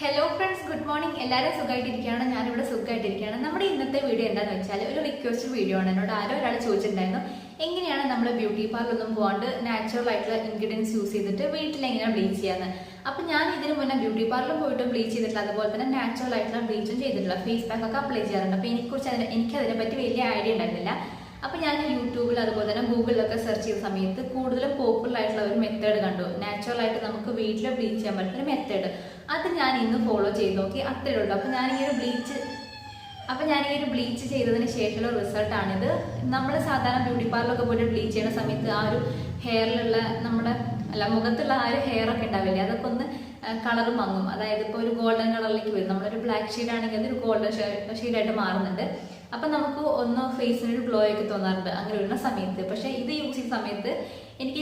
Hello friends, good morning. എല്ലാവരും സുഖമായിട്ടിരിക്കുകയാണ്. ഞാനിവിടെ സുഖമായിട്ടിരിക്കുകയാണ്. നമ്മുടെ ഇന്നത്തെ വീഡിയോ എന്താണെന്ന് വെച്ചാൽ ഒരു റിക്വസ്റ്റ് വീഡിയോ ആണ്. എന്നോട് ഒരാൾ ചോദിച്ചിട്ടുണ്ടായിരുന്നു, എങ്ങനെയാണ് നമ്മൾ ബ്യൂട്ടി പാർലറൊന്നും പോകാണ്ട് നാച്ചുറൽ ആയിട്ടുള്ള ഇൻഗ്രീഡിയൻസ് യൂസ് ചെയ്തിട്ട് വീട്ടിൽ എങ്ങനെയാണ് ബ്ലീച്ച് ചെയ്യാന്ന്. അപ്പം ഞാൻ ഇതിന് മുന്നേ ബ്യൂട്ടി പാർലറിൽ പോയിട്ട് ബ്ലീച്ച് ചെയ്തിട്ടില്ല, അതുപോലെ തന്നെ നാച്ചുറൽ ആയിട്ടുള്ള ബ്ലീച്ചും ചെയ്തിട്ടില്ല. ഫേസ് പാക്ക് ഒക്കെ അപ്ലൈ ചെയ്യാറുണ്ട്. അപ്പോൾ എനിക്കതിനെ പറ്റി വലിയ ഐഡിയ ഉണ്ടായിരുന്നില്ല. അപ്പം ഞാൻ യൂട്യൂബിൽ അതുപോലെ തന്നെ ഗൂഗിളിലൊക്കെ സെർച്ച് ചെയ്ത സമയത്ത് കൂടുതലും പോപ്പുലർ ആയിട്ടുള്ള ഒരു മെത്തേഡ് കണ്ടു. നാച്ചുറൽ ആയിട്ട് നമുക്ക് വീട്ടിൽ ബ്ലീച്ച് ചെയ്യാൻ പറ്റുന്ന ഒരു മെത്തേഡ്. അത് ഞാൻ ഇന്ന് ഫോളോ ചെയ്ത് നോക്കി. അത്രയേ ഉള്ളൂ. അപ്പം ഞാൻ ഈ ഒരു ബ്ലീച്ച് ചെയ്തതിന് ശേഷമുള്ള റിസൾട്ടാണിത്. നമ്മൾ സാധാരണ ബ്യൂട്ടി പാർലറൊക്കെ പോയിട്ട് ബ്ലീച്ച് ചെയ്യുന്ന സമയത്ത് ആ ഒരു ഹെയറിലുള്ള മുഖത്തുള്ള ആ ഒരു ഹെയർ ഒക്കെ ഉണ്ടാവില്ലേ, അതൊക്കെ ഒന്ന് കളർ മങ്ങും. അതായത് ഇപ്പോൾ ഒരു ഗോൾഡൻ കളറിലേക്ക് വരും. നമ്മളൊരു ബ്ലാക്ക് ഷെയ്ഡ് ആണെങ്കിൽ അതൊരു ഗോൾഡൻ ഷെയ്ഡായിട്ട് മാറുന്നുണ്ട്. അപ്പം നമുക്ക് ഒന്ന് ഫേസിനൊരു ഗ്ലോ ഒക്കെ തോന്നാറുണ്ട് അങ്ങനെ വരുന്ന സമയത്ത്. പക്ഷേ ഇത് യൂസ് ചെയ്യുന്ന സമയത്ത്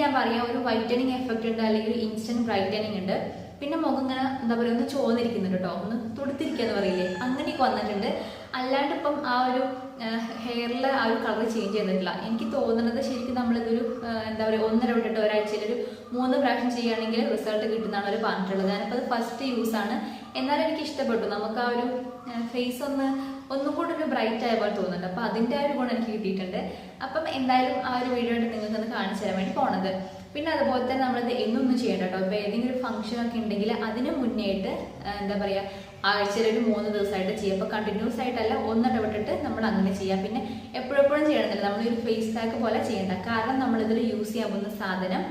ഞാൻ പറയാം, ഒരു വൈറ്റനിങ് എഫക്റ്റ് ഉണ്ട്, അല്ലെങ്കിൽ ഒരു ഇൻസ്റ്റന്റ് ബ്രൈറ്റനിങ് ഉണ്ട്. പിന്നെ മുഖം ഇങ്ങനെ എന്താ പറയുക, ഒന്ന് ചോന്നിരിക്കുന്നുണ്ട് കേട്ടോ, ഒന്ന് തുടുത്തിരിക്കുക എന്ന് പറയില്ലേ, അങ്ങനെയൊക്കെ വന്നിട്ടുണ്ട്. അല്ലാണ്ട് ഇപ്പം ആ ഒരു ഹെയറിൽ ആ ഒരു കളർ ചേഞ്ച് ചെയ്തിട്ടില്ല. എനിക്ക് തോന്നുന്നത് ശരിക്കും നമ്മളിതൊരു എന്താ പറയുക, 1.5 തൊട്ടിട്ട് ഒരാഴ്ചയിൽ ഒരു 3 പ്രാവശ്യം ചെയ്യുകയാണെങ്കിൽ റിസൾട്ട് കിട്ടുന്നതാണ് അവർ പറഞ്ഞിട്ടുള്ളത്. ഞാനിപ്പോൾ അത് ഫസ്റ്റ് യൂസാണ്. എന്നാലും എനിക്ക് ഇഷ്ടപ്പെട്ടു. നമുക്ക് ആ ഒരു ഫേസ് ഒന്നും കൂടെ ഒരു ബ്രൈറ്റ് ആയ പോലെ തോന്നുന്നുണ്ട്. അപ്പം അതിൻ്റെ ആ ഒരു ഗുണം എനിക്ക് കിട്ടിയിട്ടുണ്ട്. അപ്പം എന്തായാലും ആ ഒരു വീഡിയോ ആയിട്ട് നിങ്ങൾക്കൊന്ന് കാണിച്ചു തരാൻ വേണ്ടി പോണത്. പിന്നെ അതുപോലെ തന്നെ നമ്മളിത് എന്നൊന്നും ചെയ്യണ്ട കേട്ടോ. ഇപ്പോൾ ഏതെങ്കിലും ഒരു ഫംഗ്ഷൻ ഒക്കെ ഉണ്ടെങ്കിൽ അതിന് മുന്നേയിട്ട് എന്താ പറയുക, ആഴ്ചയിൽ ഒരു 3 ദിവസമായിട്ട് ചെയ്യുക. അപ്പോൾ കണ്ടിന്യൂസ് ആയിട്ടല്ല, ഒന്നിടവിട്ടിട്ട് നമ്മൾ അങ്ങനെ ചെയ്യാം. പിന്നെ എപ്പോഴെപ്പോഴും ചെയ്യണമെന്നില്ല, നമ്മളൊരു ഫേസ് പാക്ക് പോലെ ചെയ്യണ്ട. കാരണം നമ്മളിതിൽ യൂസ് ചെയ്യാൻ പോകുന്ന സാധനം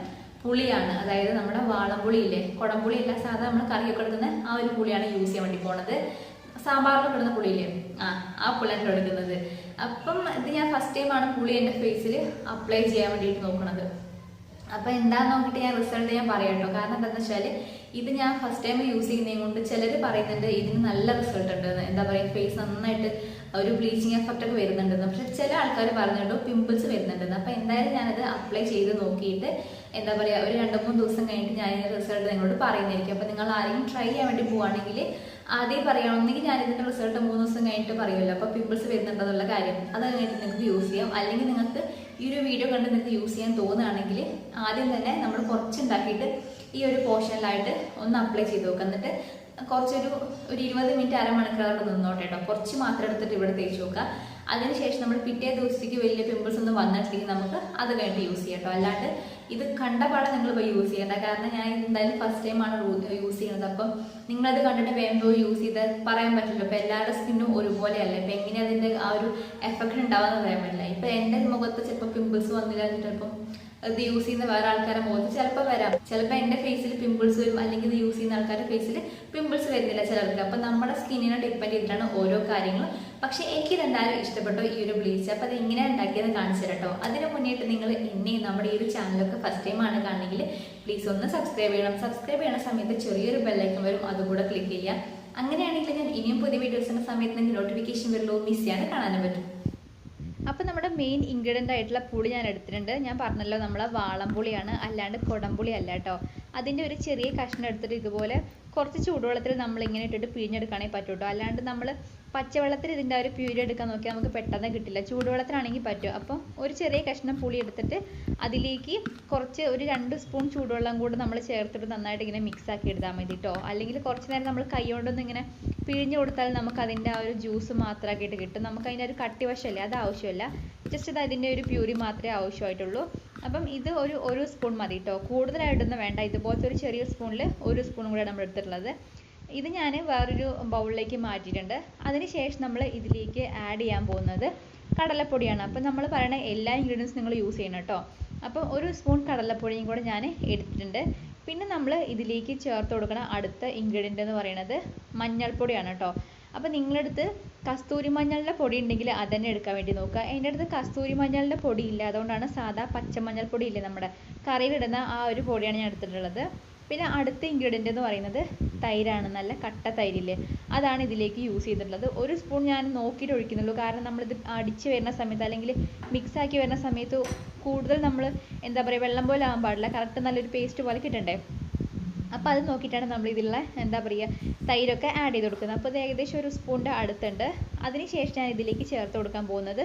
പുളിയാണ്. അതായത് നമ്മുടെ വാളംപുളി ഇല്ലേ, കുടംപുളി അല്ല, സാധാരണ നമ്മൾ കറിയൊക്കെ എടുക്കുന്ന ആ ഒരു പുളിയാണ് യൂസ് ചെയ്യാൻ വേണ്ടി പോണത്. സാമ്പാറിലൊക്കെ ഇടുന്ന പുളിയില്ലേ, ആ പുളിയാണ് എടുക്കുന്നത്. അപ്പം ഇത് ഞാൻ ഫസ്റ്റ് ടൈമാണ് പുളി എൻ്റെ ഫേസിൽ അപ്ലൈ ചെയ്യാൻ വേണ്ടിയിട്ട് നോക്കുന്നത്. അപ്പം എന്താന്ന് നോക്കിയിട്ട് ഞാൻ റിസൾട്ട് ഞാൻ പറയാം കേട്ടോ. കാരണം എന്താണെന്ന് വെച്ചാൽ ഇത് ഞാൻ ഫസ്റ്റ് ടൈം യൂസ് ചെയ്യുന്നതും കൊണ്ട് ചിലർ പറയുന്നുണ്ട് ഇതിന് നല്ല റിസൾട്ട് ഉണ്ടെന്ന്. എന്താ പറയുക, ഫേസ് നന്നായിട്ട് ഒരു ബ്ലീച്ചിങ് എഫക്റ്റ് ഒക്കെ വരുന്നുണ്ടെന്ന്. പക്ഷെ ചില ആൾക്കാർ പറഞ്ഞിട്ടോ പിമ്പിൾസ് വരുന്നുണ്ടെന്ന്. അപ്പം എന്തായാലും ഞാനത് അപ്ലൈ ചെയ്ത് നോക്കിയിട്ട് എന്താ പറയുക, ഒരു 2-3 ദിവസം കഴിഞ്ഞിട്ട് ഞാൻ ഇതിൻ്റെ റിസൾട്ട് നിങ്ങളോട് പറയുന്നതായിരിക്കും. അപ്പം നിങ്ങൾ ആരെങ്കിലും ട്രൈ ചെയ്യാൻ വേണ്ടി പോവുകയാണെങ്കിൽ ആദ്യം പറയണമെന്നെങ്കിൽ ഞാൻ ഇതിൻ്റെ റിസൾട്ട് 3 ദിവസം കഴിഞ്ഞിട്ട് പറയുമല്ലോ. അപ്പോൾ പിമ്പിൾസ് വരുന്നുണ്ടെന്നുള്ള കാര്യം അത് കഴിഞ്ഞിട്ട് നിങ്ങൾക്ക് യൂസ് ചെയ്യാം. അല്ലെങ്കിൽ നിങ്ങൾക്ക് ഈ ഒരു വീഡിയോ കണ്ട് നിങ്ങൾക്ക് യൂസ് ചെയ്യാൻ തോന്നുകയാണെങ്കിൽ ആദ്യം തന്നെ നമ്മൾ കുറച്ചുണ്ടാക്കിയിട്ട് ഈ ഒരു പോർഷനിലായിട്ട് ഒന്ന് അപ്ലൈ ചെയ്ത് നോക്കുക. എന്നിട്ട് കുറച്ചൊരു 20 മിനിറ്റ് അരമണിക്കൂർ അവിടെ നിന്നോട്ടെ കേട്ടോ. കുറച്ച് മാത്രം എടുത്തിട്ട് ഇവിടെ തേച്ച് നോക്കുക. അതിനുശേഷം നമ്മൾ പിറ്റേ ദിവസത്തേക്ക് വലിയ പിമ്പിൾസ് ഒന്നും വന്നിട്ടില്ലെങ്കിൽ നമുക്ക് അത് കഴിഞ്ഞിട്ട് യൂസ് ചെയ്യാം കേട്ടോ. അല്ലാണ്ട് ഇത് കണ്ടപാടെ നിങ്ങൾ പോയി യൂസ് ചെയ്യേണ്ട. കാരണം ഞാൻ എന്തായാലും ഫസ്റ്റ് ടൈമാണ് യൂസ് ചെയ്യുന്നത്. അപ്പം നിങ്ങളത് കണ്ടിട്ട് വേഗം പോയി യൂസ് ചെയ്ത് പറയാൻ പറ്റില്ല. ഇപ്പം എല്ലാവരുടെ സ്കിന്നും ഒരുപോലെയല്ല. ഇപ്പം എങ്ങനെ അതിൻ്റെ ആ ഒരു എഫക്റ്റ് ഉണ്ടാവാന്ന് പറയാൻ പറ്റില്ല. ഇപ്പം എൻ്റെ മുഖത്ത് ചിലപ്പോൾ പിമ്പിൾസ് വന്നില്ല, ചിലപ്പം ഇത് യൂസ് ചെയ്യുന്ന വേറെ ആൾക്കാരുടെ മുഖത്ത് ചിലപ്പോൾ വരാം. ചിലപ്പോൾ എൻ്റെ ഫേസിൽ പിമ്പിൾസ് വരും, അല്ലെങ്കിൽ ഇത് യൂസ് ചെയ്യുന്ന ആൾക്കാരുടെ ഫേസിൽ പിമ്പിൾസ് വരുന്നില്ല ചിലർക്ക്. അപ്പം നമ്മുടെ സ്കിന്നിനെ ഡിപ്പെൻഡ് ചെയ്തിട്ടാണ് ഓരോ കാര്യങ്ങളും. പക്ഷെ എനിക്ക് രണ്ടാലും ഇഷ്ടപ്പെട്ടു ഈ ഒരു ബ്ലീച്ച്. അപ്പം അത് എങ്ങനെയാണ് ഉണ്ടാക്കിയത് കാണിച്ചു തരാം കേട്ടോ. അതിന് മുന്നേറ്റ് നിങ്ങൾ എന്നെയും നമ്മുടെ ഈ ഒരു ചാനലൊക്കെ ഫസ്റ്റ് ടൈമാണ് കാണണമെങ്കിൽ പ്ലീസ് ഒന്ന് സബ്സ്ക്രൈബ് ചെയ്യണം. സബ്സ്ക്രൈബ് ചെയ്യുന്ന സമയത്ത് ചെറിയൊരു ബെല്ലൈക്കൺ വരും, അതുകൂടെ ക്ലിക്ക് ചെയ്യുക. അങ്ങനെയാണെങ്കിൽ ഞാൻ ഇനിയും പുതിയ വീഡിയോസിൻ്റെ സമയത്ത് നിങ്ങൾക്ക് നോട്ടിഫിക്കേഷൻ വരുള്ളൂ, മിസ് ചെയ്യാതെ കാണാനും പറ്റും. അപ്പോൾ നമ്മുടെ മെയിൻ ഇൻഗ്രീഡിയൻ്റ് ആയിട്ടുള്ള പുളി ഞാൻ എടുത്തിട്ടുണ്ട്. ഞാൻ പറഞ്ഞല്ലോ, നമ്മളെ വാളംപുളിയാണ്, അല്ലാണ്ട് കുടംപുളി അല്ല കേട്ടോ. അതിൻ്റെ ഒരു ചെറിയ കഷ്ണം എടുത്തിട്ട് ഇതുപോലെ കുറച്ച് ചൂടുവെള്ളത്തിൽ നമ്മളിങ്ങനെ ഇട്ടിട്ട് പിഴിഞ്ഞെടുക്കുകയാണെങ്കിൽ പറ്റും കേട്ടോ. അല്ലാണ്ട് നമ്മൾ പച്ചവെള്ളത്തിൽ ഇതിൻ്റെ ഒരു പ്യൂരി എടുക്കാൻ നോക്കിയാൽ നമുക്ക് പെട്ടെന്ന് കിട്ടില്ല. ചൂടുവെള്ളത്തിലാണെങ്കിൽ പറ്റും. അപ്പം ഒരു ചെറിയ കഷ്ണം പുളി എടുത്തിട്ട് അതിലേക്ക് കുറച്ച് ഒരു 2 സ്പൂൺ ചൂടുവെള്ളം കൂടെ നമ്മൾ ചേർത്തിട്ട് നന്നായിട്ട് ഇങ്ങനെ മിക്സ് ആക്കി എടുത്താൽ മതി കേട്ടോ. അല്ലെങ്കിൽ കുറച്ച് നേരം നമ്മൾ കൈ കൊണ്ടൊന്നും ഇങ്ങനെ പിഴിഞ്ഞു കൊടുത്താൽ നമുക്ക് അതിൻ്റെ ആ ഒരു ജ്യൂസ് മാത്രമാക്കിയിട്ട് കിട്ടും. നമുക്ക് അതിൻ്റെ ഒരു കട്ടി വശമല്ലേ, അത് ആവശ്യമില്ല. ജസ്റ്റ് ഇത് അതിൻ്റെ ഒരു പ്യൂരി മാത്രമേ ആവശ്യമായിട്ടുള്ളൂ. അപ്പം ഇത് ഒരു സ്പൂൺ മതി കേട്ടോ, കൂടുതലായിട്ടൊന്നും വേണ്ട. ഇതുപോലത്തെ ഒരു ചെറിയ സ്പൂണിൽ 1 സ്പൂണും കൂടെ നമ്മൾ എടുത്തിട്ടുള്ളത്. ഇത് ഞാൻ വേറൊരു ബൗളിലേക്ക് മാറ്റിയിട്ടുണ്ട്. അതിനുശേഷം നമ്മൾ ഇതിലേക്ക് ആഡ് ചെയ്യാൻ പോകുന്നത് കടലപ്പൊടിയാണ്. അപ്പം നമ്മൾ പറയുന്ന എല്ലാ ഇൻഗ്രീഡിയൻസും നിങ്ങൾ യൂസ് ചെയ്യണം കേട്ടോ. അപ്പം 1 സ്പൂൺ കടലപ്പൊടിയും കൂടെ ഞാൻ എടുത്തിട്ടുണ്ട്. പിന്നെ നമ്മൾ ഇതിലേക്ക് ചേർത്ത് കൊടുക്കുന്ന അടുത്ത ഇൻഗ്രീഡിയൻ്റ് എന്ന് പറയുന്നത് മഞ്ഞൾപ്പൊടിയാണ് കേട്ടോ. അപ്പോൾ നിങ്ങളടുത്ത് കസ്തൂരി മഞ്ഞളുടെ പൊടി ഉണ്ടെങ്കിൽ അത് തന്നെ എടുക്കാൻ വേണ്ടി നോക്കുക. എൻ്റെ അടുത്ത് കസ്തൂരി മഞ്ഞളുടെ പൊടി ഇല്ല, അതുകൊണ്ടാണ് സാധാ പച്ചമഞ്ഞൾപ്പൊടി ഇല്ലേ നമ്മുടെ കറിയിലിടുന്ന ആ ഒരു പൊടിയാണ് ഞാൻ എടുത്തിട്ടുള്ളത്. പിന്നെ അടുത്ത ഇൻഗ്രീഡിയൻ്റ് എന്ന് പറയുന്നത് തൈരാണ്. നല്ല കട്ട തൈരില്ലേ, അതാണ് ഇതിലേക്ക് യൂസ് ചെയ്തിട്ടുള്ളത്. 1 സ്പൂൺ ഞാൻ നോക്കിയിട്ട് ഒഴിക്കുന്നുള്ളൂ. കാരണം നമ്മളിത് അടിച്ച് വരുന്ന സമയത്ത് അല്ലെങ്കിൽ മിക്സാക്കി വരുന്ന സമയത്ത് കൂടുതൽ നമ്മൾ എന്താ പറയുക, വെള്ളം പോലെ ആകാൻ പാടില്ല. കറക്റ്റ് നല്ലൊരു പേസ്റ്റ് പോലെ കിട്ടണ്ടേ. അപ്പോൾ അത് നോക്കിയിട്ടാണ് നമ്മൾ ഇതിലുള്ള എന്താ പറയുക തൈരൊക്കെ ആഡ് ചെയ്ത് കൊടുക്കുന്നത്. അപ്പോൾ ഇത് ഏകദേശം 1 സ്പൂണിൻ്റെ അടുത്തുണ്ട്. അതിനുശേഷം ഞാൻ ഇതിലേക്ക് ചേർത്ത് കൊടുക്കാൻ പോകുന്നത്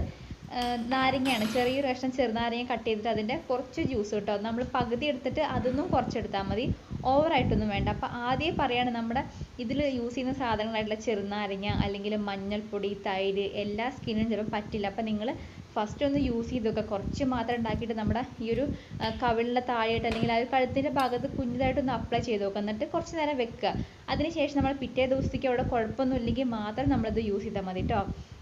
നാരങ്ങയാണ്. ചെറിയൊരു കഷ്ണം ചെറുനാരങ്ങ കട്ട് ചെയ്തിട്ട് അതിൻ്റെ കുറച്ച് ജ്യൂസ് കേട്ടോ. നമ്മൾ പകുതി എടുത്തിട്ട് അതൊന്നും കുറച്ചെടുത്താൽ മതി. ഓവറായിട്ടൊന്നും വേണ്ട. അപ്പോൾ ആദ്യം പറയുകയാണ്, നമ്മുടെ ഇതിൽ യൂസ് ചെയ്യുന്ന സാധനങ്ങളായിട്ടുള്ള ചെറുനാരങ്ങ അല്ലെങ്കിൽ മഞ്ഞൾപ്പൊടി, തൈര് എല്ലാ സ്കിന്നിനും ചിലപ്പോൾ പറ്റില്ല. അപ്പോൾ നിങ്ങൾ ഫസ്റ്റ് ഒന്ന് യൂസ് ചെയ്ത് നോക്കുക. കുറച്ച് മാത്രം ഉണ്ടാക്കിയിട്ട് നമ്മുടെ ഈ ഒരു കവിളിലെ താഴെയായിട്ട് അല്ലെങ്കിൽ ആ ഒരു കഴുത്തിൻ്റെ ഭാഗത്ത് കുഞ്ഞതായിട്ടൊന്ന് അപ്ലൈ ചെയ്ത് നോക്കുക. എന്നിട്ട് കുറച്ച് നേരം വെക്കുക. അതിനുശേഷം നമ്മൾ പിറ്റേ ദിവസത്തേക്ക് അവിടെ കുഴപ്പമൊന്നും ഇല്ലെങ്കിൽ മാത്രം നമ്മളത് യൂസ് ചെയ്താൽ മതി കേട്ടോ.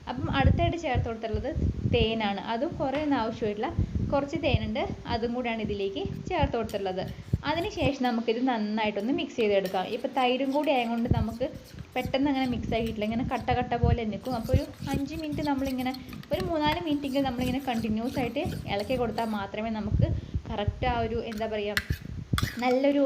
അപ്പം അടുത്തായിട്ട് ചേർത്ത് കൊടുത്തുള്ളത് തേനാണ്. അതും കുറേ ഒന്നും ആവശ്യമായിട്ടുള്ള കുറച്ച് തേനുണ്ട്, അതും കൂടിയാണ് ഇതിലേക്ക് ചേർത്ത് കൊടുത്തുള്ളത്. അതിനുശേഷം നമുക്കിത് നന്നായിട്ടൊന്ന് മിക്സ് ചെയ്തെടുക്കാം. ഇപ്പോൾ തൈരും കൂടി ആയതുകൊണ്ട് നമുക്ക് പെട്ടെന്ന് അങ്ങനെ മിക്സ് ആക്കിയിട്ടില്ല, ഇങ്ങനെ കട്ട കട്ട പോലെ നിൽക്കും. അപ്പോൾ ഒരു 5 മിനിറ്റ് നമ്മളിങ്ങനെ ഒരു 3-4 മിനിറ്റെങ്കിലും നമ്മളിങ്ങനെ കണ്ടിന്യൂസ് ആയിട്ട് ഇളക്കി കൊടുത്താൽ മാത്രമേ നമുക്ക് കറക്റ്റ് ആ ഒരു എന്താ പറയുക നല്ലൊരു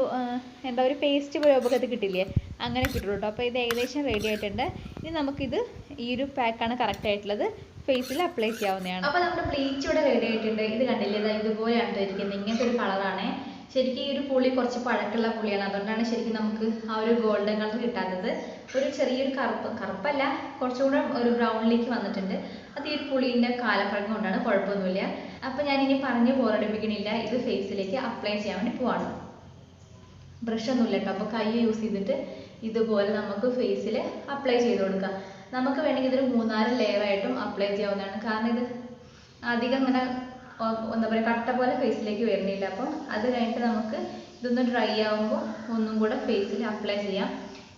ഒരു പേസ്റ്റ് രൂപത്തിൽ കിട്ടില്ലേ, അങ്ങനെ കിട്ടുള്ളൂ കേട്ടോ. അപ്പോൾ ഇത് ഏകദേശം റെഡി ആയിട്ടുണ്ട്. ഇനി നമുക്കിത് ഈ ഒരു പാക്കാണ് കറക്റ്റ് ആയിട്ടുള്ളത്, ഫേസിൽ അപ്ലൈ ചെയ്യാവുന്നതാണ്. അപ്പോൾ നമ്മുടെ ബ്ലീച്ച് ഇവിടെ റെഡി ആയിട്ടുണ്ട്. ഇത് കണ്ടില്ലേ, ഇതുപോലെയാണ് ഇരിക്കുന്നത്. ഇങ്ങനത്തെ ഒരു കളറാണ്. ശരിക്കും ഈ ഒരു പുളി കുറച്ച് പഴക്കമുള്ള പുളിയാണ്, അതുകൊണ്ടാണ് ശരിക്കും നമുക്ക് ആ ഒരു ഗോൾഡൻ കളർ കിട്ടാത്തത്. ഒരു ചെറിയൊരു കറുപ്പല്ല, കുറച്ചുകൂടെ ഒരു ബ്രൗണിലേക്ക് വന്നിട്ടുണ്ട്. അത് ഈ ഒരു പുളീൻ്റെ കാലപ്പഴക്കം കൊണ്ടാണ്, കുഴപ്പമൊന്നുമില്ല. അപ്പോൾ ഞാനിനി പറഞ്ഞ് ബോറടിപ്പിക്കണില്ല, ഇത് ഫേസിലേക്ക് അപ്ലൈ ചെയ്യാൻ വേണ്ടി പോവാണ്. ബ്രഷ് ഒന്നുമില്ല കേട്ടോ. അപ്പോൾ കൈ യൂസ് ചെയ്തിട്ട് ഇതുപോലെ നമുക്ക് ഫേസിൽ അപ്ലൈ ചെയ്ത് കൊടുക്കാം. നമുക്ക് വേണമെങ്കിൽ ഇതൊരു 3-4 ലെയറായിട്ടും അപ്ലൈ ചെയ്യാവുന്നതാണ്. കാരണം ഇത് അധികം ഇങ്ങനെ എന്താ പറയുക കട്ട പോലെ ഫേസിലേക്ക് വരുന്നില്ല. അപ്പോൾ അത് കഴിഞ്ഞിട്ട് നമുക്ക് ഇതൊന്ന് ഡ്രൈ ആകുമ്പോൾ ഒന്നും കൂടെ ഫേസിൽ അപ്ലൈ ചെയ്യാം.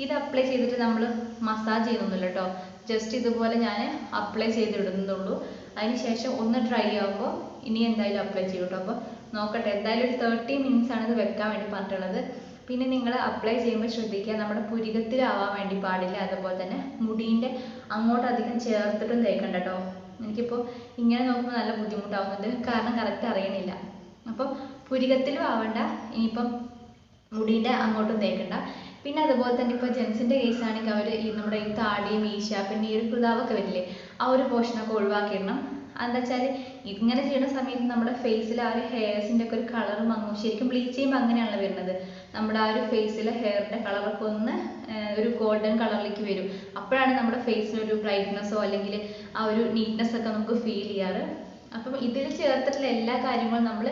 ഇത് അപ്ലൈ ചെയ്തിട്ട് നമ്മൾ മസാജ് ചെയ്യുന്നൊന്നുമില്ല കേട്ടോ. ജസ്റ്റ് ഇതുപോലെ ഞാൻ അപ്ലൈ ചെയ്തിടുന്നുള്ളൂ. അതിന് ശേഷം ഒന്ന് ഡ്രൈ ആകുമ്പോൾ ഇനി എന്തായാലും അപ്ലൈ ചെയ്യും കേട്ടോ. അപ്പോൾ നോക്കട്ടെ, എന്തായാലും ഒരു 30 മിനിറ്റ്സ് ആണ് ഇത് വെക്കാൻ വേണ്ടി പറഞ്ഞിട്ടുള്ളത്. പിന്നെ നിങ്ങൾ അപ്ലൈ ചെയ്യുമ്പോൾ ശ്രദ്ധിക്കുക, നമ്മുടെ പുരികത്തിലാവാൻ വേണ്ടി പാടില്ല. അതുപോലെ തന്നെ മുടീൻ്റെ അങ്ങോട്ട് അധികം ചേർത്തിട്ടും തേക്കണ്ട കേട്ടോ. എനിക്കിപ്പോൾ ഇങ്ങനെ നോക്കുമ്പോൾ നല്ല ബുദ്ധിമുട്ടാവുന്നുണ്ട്, കാരണം കറക്റ്റ് അറിയണില്ല. അപ്പം പുരികത്തിലും ആവണ്ട, ഇനിയിപ്പം മുടീൻ്റെ അങ്ങോട്ടും തേക്കണ്ട. പിന്നെ അതുപോലെ തന്നെ ഇപ്പോൾ ജെൻസിൻ്റെ കേസ് ആണെങ്കിൽ അവർ ഈ നമ്മുടെ ഈ താടി, മീശ, പിന്നെ ഈ ഒരു കൃതാവൊക്കെ വരില്ലേ, ആ ഒരു പോർഷനൊക്കെ ഒഴിവാക്കിയിടണം. എന്താ വെച്ചാൽ ഇങ്ങനെ ചെയ്യുന്ന സമയത്ത് നമ്മുടെ ഫേസിൽ ആ ഒരു ഹെയർസിൻ്റെ ഒക്കെ ഒരു കളർ മങ്ങും. ശരിക്കും ബ്ലീച്ച് ചെയ്യുമ്പോൾ അങ്ങനെയാണല്ലോ വരുന്നത്. നമ്മുടെ ആ ഒരു ഫേസിലെ ഹെയറിൻ്റെ കളറൊക്കെ ഒന്ന് ഒരു ഗോൾഡൻ കളറിലേക്ക് വരും. അപ്പോഴാണ് നമ്മുടെ ഫേസിലൊരു ബ്രൈറ്റ്നെസ്സോ അല്ലെങ്കിൽ ആ ഒരു നീറ്റ്നെസ് ഒക്കെ നമുക്ക് ഫീൽ ചെയ്യാറ്. അപ്പം ഇതിൽ ചേർത്തിട്ടുള്ള എല്ലാ കാര്യങ്ങളും നമ്മൾ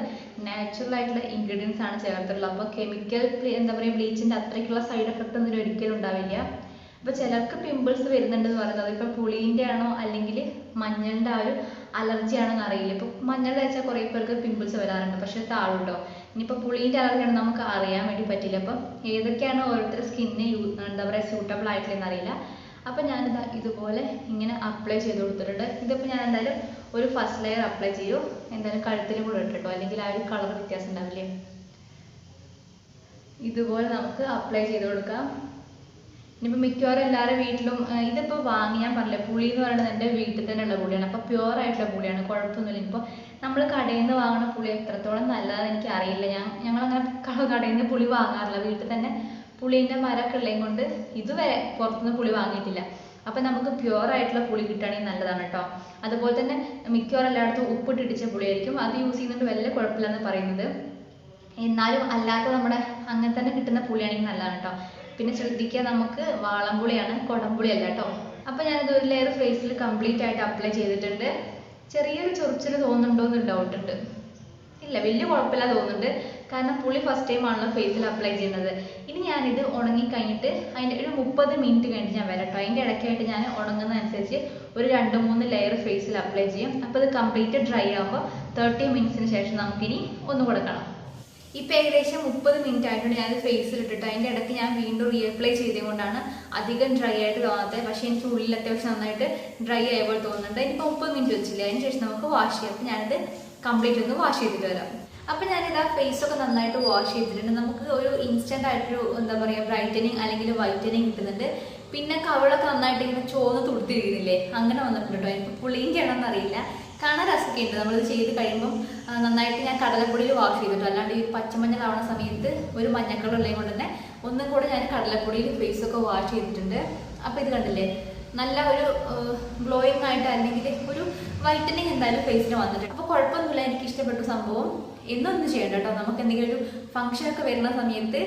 നാച്ചുറൽ ആയിട്ടുള്ള ഇൻഗ്രീഡിയൻസ് ആണ് ചേർത്തിട്ടുള്ളത്. അപ്പോൾ കെമിക്കൽ എന്താ പറയുക ബ്ലീച്ചിൻ്റെ അത്രയ്ക്കുള്ള സൈഡ് എഫക്റ്റ് ഒന്നും ഒരിക്കലും ഉണ്ടാവില്ല. അപ്പോൾ ചിലർക്ക് പിമ്പിൾസ് വരുന്നുണ്ടെന്ന് പറയുന്നത് ഇപ്പം പുളീൻ്റെ ആണോ അല്ലെങ്കിൽ മഞ്ഞളിൻ്റെ ആ ഒരു അലർജി ആണോ എന്ന് അറിയില്ല. ഇപ്പോൾ മഞ്ഞൾ തേച്ചാൽ കുറേ പേർക്ക് പിമ്പിൾസ് വരാറുണ്ട്, പക്ഷേ താഴുണ്ടോ. ഇനിയിപ്പോൾ പുളീൻ്റെ അലർജിയാണോ നമുക്ക് അറിയാൻ വേണ്ടി പറ്റില്ല. അപ്പം ഏതൊക്കെയാണ് ഓരോരുത്തരുടെ സ്കിന്നിന് എന്താ പറയുക സ്യൂട്ടബിൾ ആയിട്ടില്ലെന്ന് അറിയില്ല. അപ്പം ഞാനിതാ ഇതുപോലെ ഇങ്ങനെ അപ്ലൈ ചെയ്ത് കൊടുത്തിട്ടുണ്ട്. ഇതിപ്പോൾ ഞാൻ എന്തായാലും ഒരു ഫസ്റ്റ് ലെയർ അപ്ലൈ ചെയ്യൂ, എന്തായാലും കഴുത്തിലും കൂടെ ഇട്ടിട്ടോ, അല്ലെങ്കിൽ ആ ഒരു കളർ വ്യത്യാസം ഉണ്ടാവില്ലേ. ഇതുപോലെ നമുക്ക് അപ്ലൈ ചെയ്ത് കൊടുക്കാം. ഇനിയിപ്പോൾ മിക്കവാറും എല്ലാവരുടെ വീട്ടിലും ഇതിപ്പോൾ വാങ്ങി, ഞാൻ പറഞ്ഞില്ലേ പുളി എന്ന് പറയുന്നത് എൻ്റെ വീട്ടിൽ തന്നെ ഉള്ള പുളിയാണ്. അപ്പോൾ പ്യുവർ ആയിട്ടുള്ള പുളിയാണ്, കുഴപ്പമൊന്നുമില്ല. ഇപ്പോൾ നമ്മൾ കടയിൽ നിന്ന് വാങ്ങുന്ന പുളി എത്രത്തോളം നല്ലതാണെന്ന് എനിക്ക് അറിയില്ല. ഞങ്ങളങ്ങനെ കടയിൽ നിന്ന് പുളി വാങ്ങാറില്ല. വീട്ടിൽ തന്നെ പുളീൻ്റെ മരമൊക്കെ ഉള്ളത് കൊണ്ട് ഇതുവരെ പുറത്തുനിന്ന് പുളി വാങ്ങിയിട്ടില്ല. അപ്പം നമുക്ക് പ്യുവർ ആയിട്ടുള്ള പുളി കിട്ടുകയാണെങ്കിൽ നല്ലതാണ് കേട്ടോ. അതുപോലെ തന്നെ മിക്കവാറും എല്ലായിടത്തും ഉപ്പിട്ടിടിച്ച പുളിയായിരിക്കും, അത് യൂസ് ചെയ്യുന്നുണ്ട് വലിയ കുഴപ്പമില്ലെന്ന് പറയുന്നത്. എന്നാലും അല്ലാത്ത നമ്മുടെ അങ്ങനെ തന്നെ കിട്ടുന്ന പുളിയാണെങ്കിൽ നല്ലതാണ് കേട്ടോ. പിന്നെ ശ്രദ്ധിക്കുക, നമുക്ക് വാളംപുളിയാണ്, കുടംപുളി അല്ല കേട്ടോ. അപ്പോൾ ഞാനിത് ഒരു ലെയർ ഫേസിൽ കംപ്ലീറ്റ് ആയിട്ട് അപ്ലൈ ചെയ്തിട്ടുണ്ട്. ചെറിയൊരു ചൊറിച്ചിൽ തോന്നുന്നുണ്ടോ എന്നൊരു ഡൗട്ട് ഉണ്ട്. ഇല്ല, വലിയ കുഴപ്പമില്ല തോന്നുന്നുണ്ട്, കാരണം പുളി ഫസ്റ്റ് ടൈം ആണല്ലോ ഫേസിൽ അപ്ലൈ ചെയ്യുന്നത്. ഇനി ഞാനിത് ഉണങ്ങി കഴിഞ്ഞിട്ട് അതിൻ്റെ ഒരു 30 മിനിറ്റ് കഴിഞ്ഞിട്ട് ഞാൻ വരാം കേട്ടോ. അതിൻ്റെ ഇടയ്ക്കായിട്ട് ഞാൻ ഉണങ്ങുന്നതനുസരിച്ച് ഒരു 2-3 ലെയർ ഫേസിൽ അപ്ലൈ ചെയ്യും. അപ്പോൾ ഇത് കംപ്ലീറ്റ് ഡ്രൈ ആകുമ്പോൾ 30 മിനിറ്റ്സിന് ശേഷം നമുക്കിനി ഒന്ന് കൊടുക്കണം. ഇപ്പോൾ ഏകദേശം 30 മിനിറ്റ് ആയിട്ടുണ്ട് ഞാനത് ഫേസിൽ ഇട്ടിട്ട്. അതിൻ്റെ ഇടയ്ക്ക് ഞാൻ വീണ്ടും റീഅപ്ലൈ ചെയ്തുകൊണ്ടാണ് അധികം ഡ്രൈ ആയിട്ട് തോന്നാത്തത്. പക്ഷേ എനിക്ക് ഉള്ളിൽ അത്യാവശ്യം നന്നായിട്ട് ഡ്രൈ ആയപ്പോൾ തോന്നുന്നുണ്ട്. ഇനിയിപ്പോൾ 30 മിനിറ്റ് വെച്ചില്ല, അതിന് ശേഷം നമുക്ക് വാഷ് ചെയ്യാം. അപ്പോൾ ഞാനിത് കംപ്ലീറ്റ് ഒന്ന് വാഷ് ചെയ്തിട്ട് വരാം. അപ്പോൾ ഞാനിത് ആ ഫേസൊക്കെ നന്നായിട്ട് വാഷ് ചെയ്തിട്ടുണ്ട്. നമുക്ക് ഒരു ഇൻസ്റ്റൻ്റ് ആയിട്ടൊരു എന്താ പറയുക ബ്രൈറ്റനിങ് അല്ലെങ്കിൽ വൈറ്റനിങ് കിട്ടുന്നുണ്ട്. പിന്നെ കവിളൊക്കെ നന്നായിട്ട് ഇങ്ങനെ ചോന്ന് തുടുത്തിരിക്കുന്നില്ലേ, അങ്ങനെ വന്നിട്ടുണ്ട് കേട്ടോ. എനിക്ക് പുളിയും ചെയ്യണമെന്ന് അറിയില്ല, കാണാൻ രസമൊക്കെ ഉണ്ട്. നമ്മളിത് ചെയ്ത് കഴിയുമ്പം നന്നായിട്ട് ഞാൻ കടലപ്പൊടിയിൽ വാഷ് ചെയ്തിട്ടു. അല്ലാണ്ട് ഈ പച്ചമഞ്ഞളാവുന്ന സമയത്ത് ഒരു മഞ്ഞക്കളർ ഉള്ളത് കൊണ്ട് തന്നെ ഒന്നും കൂടെ ഞാൻ കടലപ്പൊടിയിൽ ഫേസൊക്കെ വാഷ് ചെയ്തിട്ടുണ്ട്. അപ്പോൾ ഇത് കണ്ടില്ലേ, നല്ല ഒരു ഗ്ലോയിങ് ആയിട്ട് അല്ലെങ്കിൽ ഒരു വൈറ്റനിങ് എന്തായാലും ഫേസിന് വന്നിട്ടുണ്ട്. അപ്പോൾ കുഴപ്പമൊന്നുമില്ല, എനിക്ക് ഇഷ്ടപ്പെട്ടു സംഭവം. എന്നൊന്നും ചെയ്യണ്ട കേട്ടോ. നമുക്ക് എന്തെങ്കിലും ഒരു ഫംഗ്ഷനൊക്കെ വരുന്ന സമയത്ത്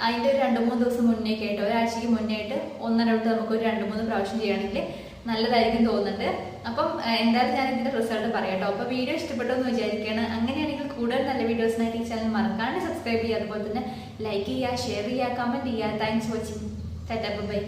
അതിൻ്റെ ഒരു 2-3 ദിവസം മുന്നേക്ക് ആയിട്ട്, ഒരാഴ്ചയ്ക്ക് മുന്നേ ആയിട്ട് ഒന്നരവിട്ട് നമുക്ക് ഒരു 2-3 പ്രാവശ്യം ചെയ്യുകയാണെങ്കിൽ നല്ലതായിരിക്കും തോന്നുന്നുണ്ട്. അപ്പം എന്തായാലും ഞാൻ ഇതിന്റെ റിസൾട്ട് പറയാം കേട്ടോ. അപ്പോൾ വീഡിയോ ഇഷ്ടപ്പെട്ടു എന്ന് വിചാരിക്കുകയാണ്. അങ്ങനെയാണെങ്കിൽ കൂടുതൽ നല്ല വീഡിയോസിനായിട്ട് ഈ ചാനൽ മറക്കാണ്ട് സബ്സ്ക്രൈബ് ചെയ്യുക, അതുപോലെ തന്നെ ലൈക്ക് ചെയ്യുക, ഷെയർ ചെയ്യുക, കമന്റ് ചെയ്യുക. Thanks for watching. Tata bye.